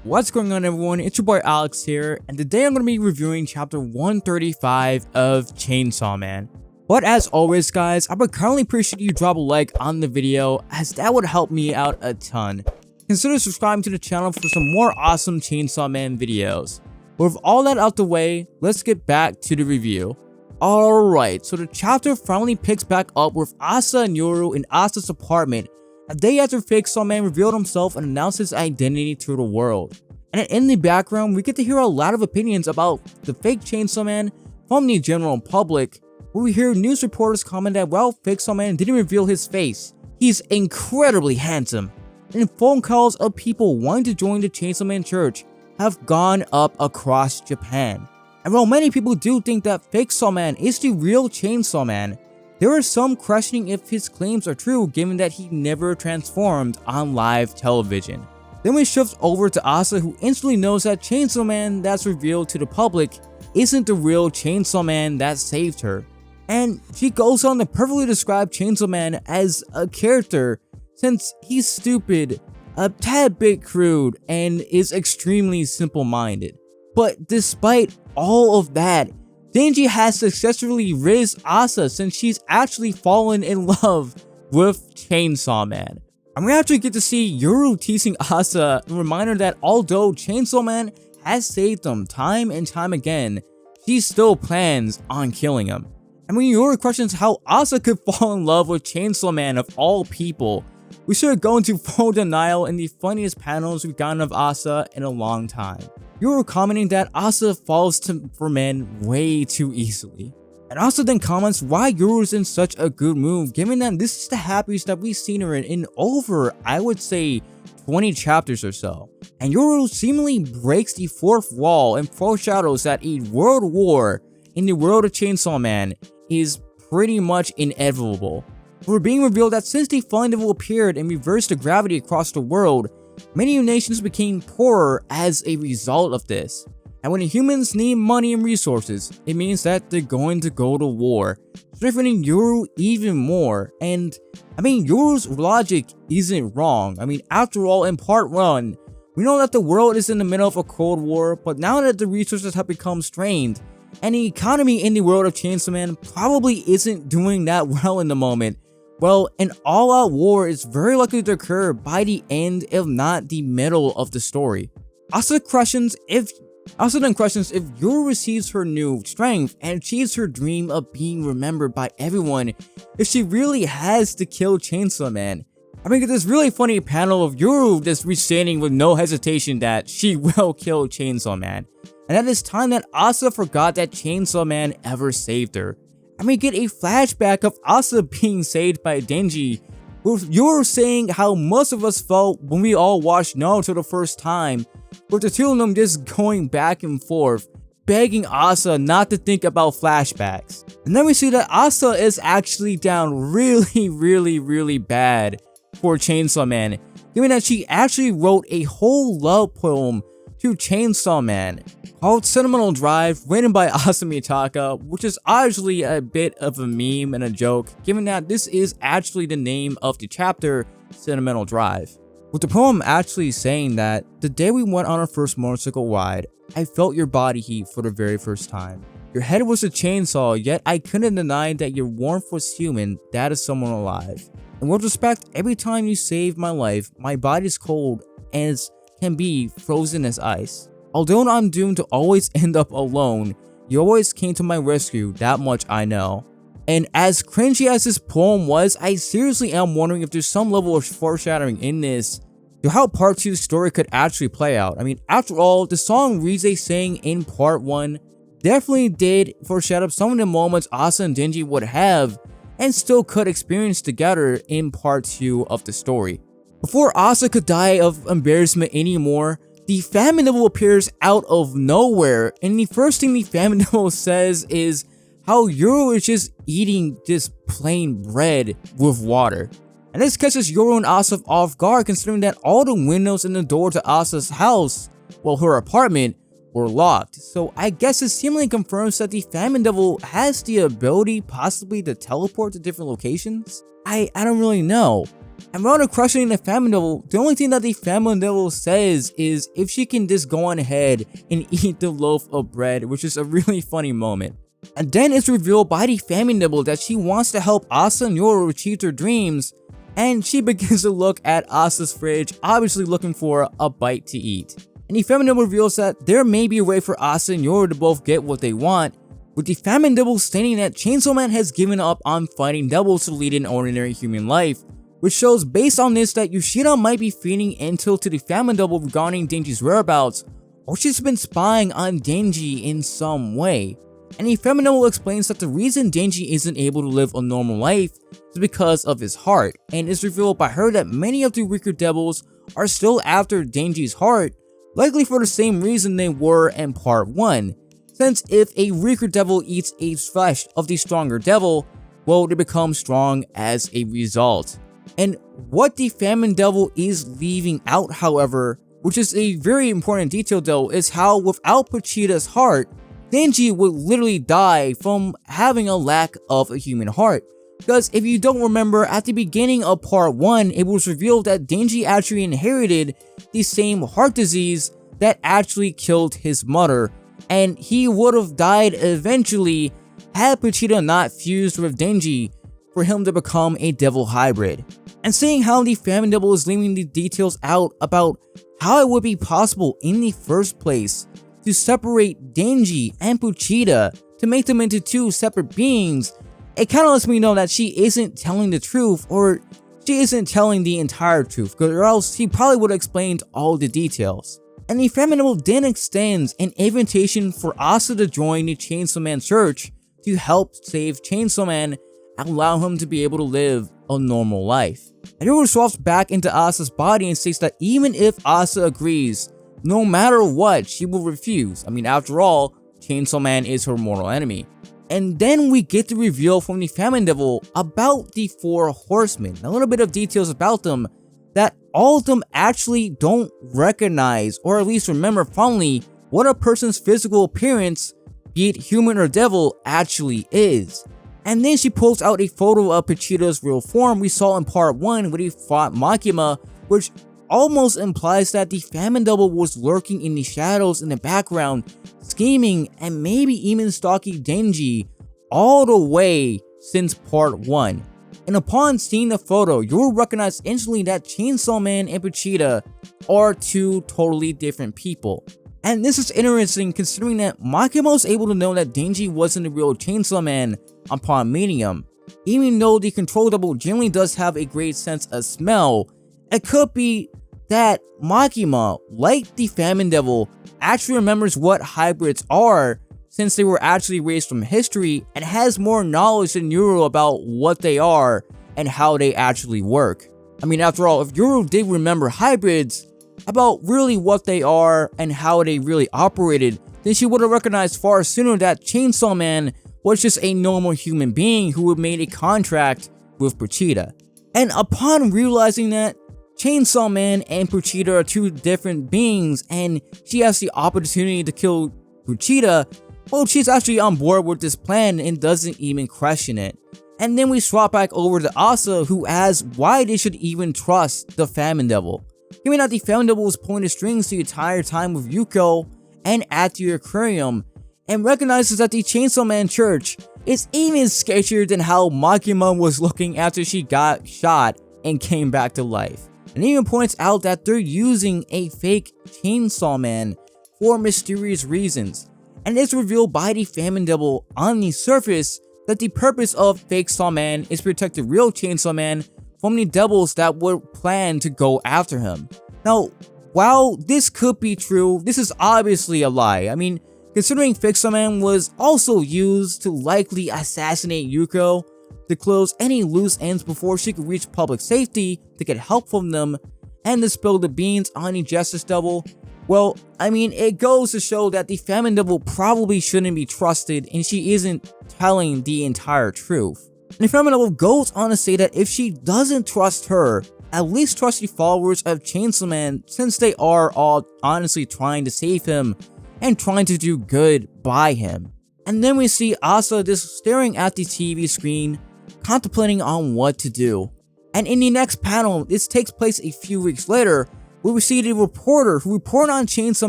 What's going on, everyone? It's your boy Alex here, and today I'm going to be reviewing chapter 135 of Chainsaw Man. But as always guys, I would kindly appreciate you drop a like on the video, as that would help me out a ton. Consider subscribing to the channel for some more awesome Chainsaw Man videos. But with all that out the way, let's get back to the review. Alright, so the chapter finally picks back up with Asa and Yoru in Asa's apartment, a day after fake Chainsaw Man revealed himself and announced his identity to the world. And in the background, we get to hear a lot of opinions about the fake Chainsaw Man from the general public, where we hear news reporters comment that while fake Chainsaw Man didn't reveal his face, he's incredibly handsome. And phone calls of people wanting to join the Chainsaw Man church have gone up across Japan. And while many people do think that fake Chainsaw Man is the real Chainsaw Man, there are some questioning if his claims are true, given that he never transformed on live television. Then we shift over to Asa, who instantly knows that Chainsaw Man that's revealed to the public isn't the real Chainsaw Man that saved her. And she goes on to perfectly describe Chainsaw Man as a character, since he's stupid, a tad bit crude, and is extremely simple-minded. But despite all of that, Denji has successfully raised Asa since she's actually fallen in love with Chainsaw Man. And we actually get to see Yoru teasing Asa, a reminder that although Chainsaw Man has saved him time and time again, she still plans on killing him. And when Yoru questions how Asa could fall in love with Chainsaw Man of all people, we should go into full denial in the funniest panels we've gotten of Asa in a long time. Yoru commenting that Asa falls for men way too easily. And Asa then comments why Yoru's in such a good mood, given that this is the happiest that we've seen her in over, I would say, 20 chapters or so. And Yoru seemingly breaks the fourth wall and foreshadows that a world war in the world of Chainsaw Man is pretty much inevitable. We're being revealed that since the Fallen Devil appeared and reversed the gravity across the world, many nations became poorer as a result of this. And when the humans need money and resources, it means that they're going to go to war, strengthening Yoru even more. And I mean, Yoru's logic isn't wrong. I mean, after all, in part 1, we know that the world is in the middle of a cold war, but now that the resources have become strained, and the economy in the world of Chainsaw Man probably isn't doing that well in the moment, well, an all-out war is very likely to occur by the end, if not the middle of the story. Asa then questions if Yoru receives her new strength and achieves her dream of being remembered by everyone, if she really has to kill Chainsaw Man. I mean, this really funny panel of Yoru just restating with no hesitation that she will kill Chainsaw Man. And at this time that Asa forgot that Chainsaw Man ever saved her. And we get a flashback of Asa being saved by Denji, with Yoru saying how most of us felt when we all watched Naruto the first time, with the two of them just going back and forth, begging Asa not to think about flashbacks. And then we see that Asa is actually down really bad for Chainsaw Man, given that she actually wrote a whole love poem to Chainsaw Man called Sentimental Drive, written by ASA MITAKA, which is obviously a bit of a meme and a joke, given that this is actually the name of the chapter, Sentimental Drive. With the poem actually saying that, the day we went on our first motorcycle ride, I felt your body heat for the very first time. Your head was a chainsaw, yet I couldn't deny that your warmth was human, that is someone alive. And with respect, every time you saved my life, my body's cold as can be frozen as ice. Although I'm doomed to always end up alone, you always came to my rescue, that much I know. And as cringy as this poem was, I seriously am wondering if there's some level of foreshadowing in this to how part 2 story could actually play out. I mean, after all, the song Rize sang in part 1 definitely did foreshadow some of the moments Asa and Denji would have and still could experience together in part 2 of the story. Before Asa could die of embarrassment anymore, the Famine Devil appears out of nowhere, and the first thing the Famine Devil says is how Yoru is just eating this plain bread with water. And this catches Yoru and Asa off guard, considering that all the windows and the door to Asa's house, well, her apartment, were locked. So I guess it seemingly confirms that the Famine Devil has the ability possibly to teleport to different locations. I don't really know. And rather questioning the Famine Devil, the only thing that the Famine Devil says is if she can just go on ahead and eat the loaf of bread, which is a really funny moment. And then it's revealed by the Famine Devil that she wants to help Asa and Yoru achieve their dreams, and she begins to look at Asa's fridge, obviously looking for a bite to eat. And the Famine Devil reveals that there may be a way for Asa and Yoru to both get what they want, with the Famine Devil stating that Chainsaw Man has given up on fighting devils to lead an ordinary human life, which shows based on this that Yoshida might be feeding intel to the Famine Devil regarding Denji's whereabouts, or she's been spying on Denji in some way. And the Famine Devil explains that the reason Denji isn't able to live a normal life is because of his heart, and it's revealed by her that many of the weaker devils are still after Denji's heart, likely for the same reason they were in part 1, since if a weaker devil eats a flesh of the stronger devil, well, they become strong as a result. And what the Famine Devil is leaving out, however, which is a very important detail though, is how without Pochita's heart, Denji would literally die from having a lack of a human heart. Because if you don't remember, at the beginning of part 1, it was revealed that Denji actually inherited the same heart disease that actually killed his mother, and he would have died eventually had Pochita not fused with Denji for him to become a devil hybrid. And seeing how the Famine Devil is leaving the details out about how it would be possible in the first place to separate Denji and Pochita to make them into two separate beings, it kind of lets me know that she isn't telling the truth, or she isn't telling the entire truth, or else she probably would have explained all the details. And the Famine Devil then extends an invitation for Asa to join the Chainsaw Man Church to help save Chainsaw Man and allow him to be able to live a normal life. And Yoru swaps back into Asa's body and states that even if Asa agrees, no matter what, she will refuse. I mean, after all, Chainsaw Man is her mortal enemy. And then we get the reveal from the Famine Devil about the 4 horsemen, a little bit of details about them, that all of them actually don't recognize, or at least remember fondly, what a person's physical appearance, be it human or devil, actually is. And then she pulls out a photo of Pochita's real form we saw in part 1 when he fought Makima, which almost implies that the Famine Devil was lurking in the shadows in the background, scheming and maybe even stalking Denji all the way since part 1. And upon seeing the photo, you'll recognize instantly that Chainsaw Man and Pochita are two totally different people. And this is interesting considering that Makima was able to know that Denji wasn't the real Chainsaw Man upon meeting him. Even though the Control Devil generally does have a great sense of smell, it could be that Makima, like the Famine Devil, actually remembers what hybrids are since they were actually raised from history and has more knowledge than Yoru about what they are and how they actually work. I mean, after all, if Yoru did remember hybrids about really what they are and how they really operated, then she would have recognized far sooner that Chainsaw Man was just a normal human being who had made a contract with Pochita. And upon realizing that Chainsaw Man and Pochita are two different beings and she has the opportunity to kill Pochita, well, she's actually on board with this plan and doesn't even question it. And then we swap back over to Asa, who asks why they should even trust the Famine Devil. Given that the Famine Devil was pulling the strings the entire time with Yuko and at the aquarium, and recognizes that the Chainsaw Man Church is even sketchier than how Makima was looking after she got shot and came back to life. And even points out that they're using a fake Chainsaw Man for mysterious reasons. And it's revealed by the Famine Devil on the surface that the purpose of fake Saw Man is to protect the real Chainsaw Man from the devils that would plan to go after him. Now, while this could be true, this is obviously a lie. I mean, considering fake Saw Man was also used to likely assassinate Yuko, to close any loose ends before she could reach public safety to get help from them, and to spill the beans on the Justice Devil, well, I mean, it goes to show that the Famine Devil probably shouldn't be trusted and she isn't telling the entire truth. And the Famine Devil goes on to say that if she doesn't trust her, at least trust the followers of Chainsaw Man, since they are all honestly trying to save him and trying to do good by him. And then we see Asa just staring at the TV screen, contemplating on what to do. And in the next panel, this takes place a few weeks later, where we see the reporter who reported on Chainsaw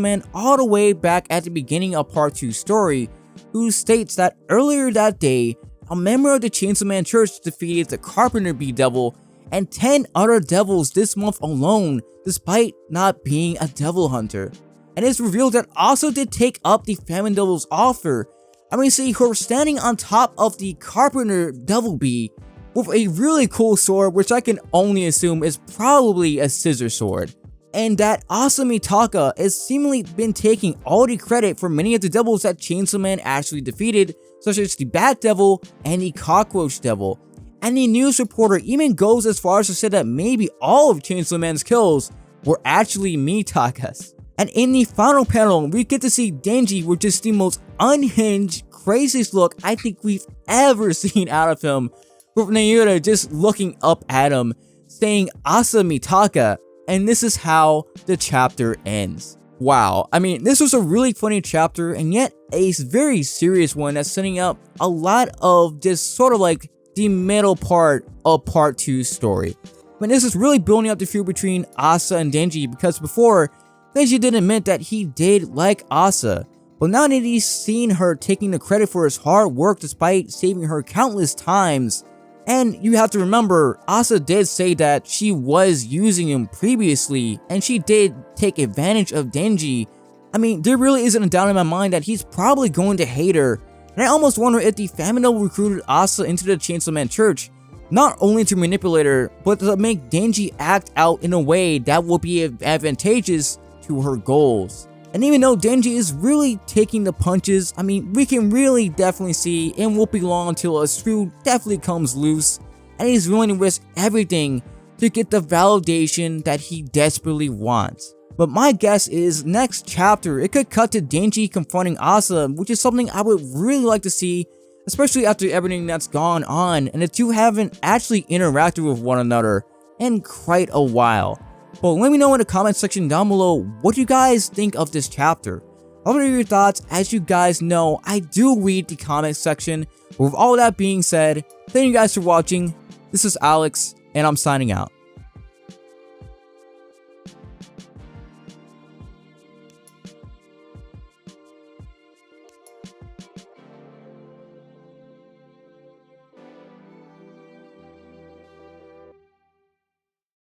Man all the way back at the beginning of part 2 story, who states that earlier that day, a member of the Chainsaw Man Church defeated the Carpenter Bee Devil and 10 other devils this month alone, despite not being a devil hunter. And it's revealed that ASA did take up the Famine Devil's offer. I mean, see her standing on top of the Carpenter Devil Bee with a really cool sword, which I can only assume is probably a scissor sword. And that ASA MITAKA has seemingly been taking all the credit for many of the devils that Chainsaw Man actually defeated, such as the Bat Devil and the Cockroach Devil. And the news reporter even goes as far as to say that maybe all of Chainsaw Man's kills were actually Mitaka's. And in the final panel, we get to see Denji with just the most unhinged, craziest look I think we've ever seen out of him, with Nayuta just looking up at him, saying ASA MITAKA, and this is how the chapter ends. Wow, I mean, this was a really funny chapter, and yet a very serious one that's setting up a lot of just sort of like the middle part of part 2's story. I mean, this is really building up the feud between ASA and Denji, because before, Denji did admit that he did like ASA, but now that he's seen her taking the credit for his hard work despite saving her countless times, and you have to remember, ASA did say that she was using him previously, and she did take advantage of Denji. I mean, there really isn't a doubt in my mind that he's probably going to hate her, and I almost wonder if the Famine Devil recruited ASA into the Chainsaw Man Church, not only to manipulate her, but to make Denji act out in a way that will be advantageous to her goals. And even though Denji is really taking the punches, I mean, we can really definitely see it won't be long until a screw definitely comes loose, and he's willing to risk everything to get the validation that he desperately wants. But my guess is next chapter, it could cut to Denji confronting ASA, which is something I would really like to see, especially after everything that's gone on, and the two haven't actually interacted with one another in quite a while. But let me know in the comment section down below what you guys think of this chapter. Let me know your thoughts. As you guys know, I do read the comment section. With all that being said, thank you guys for watching. This is Alex, and I'm signing out.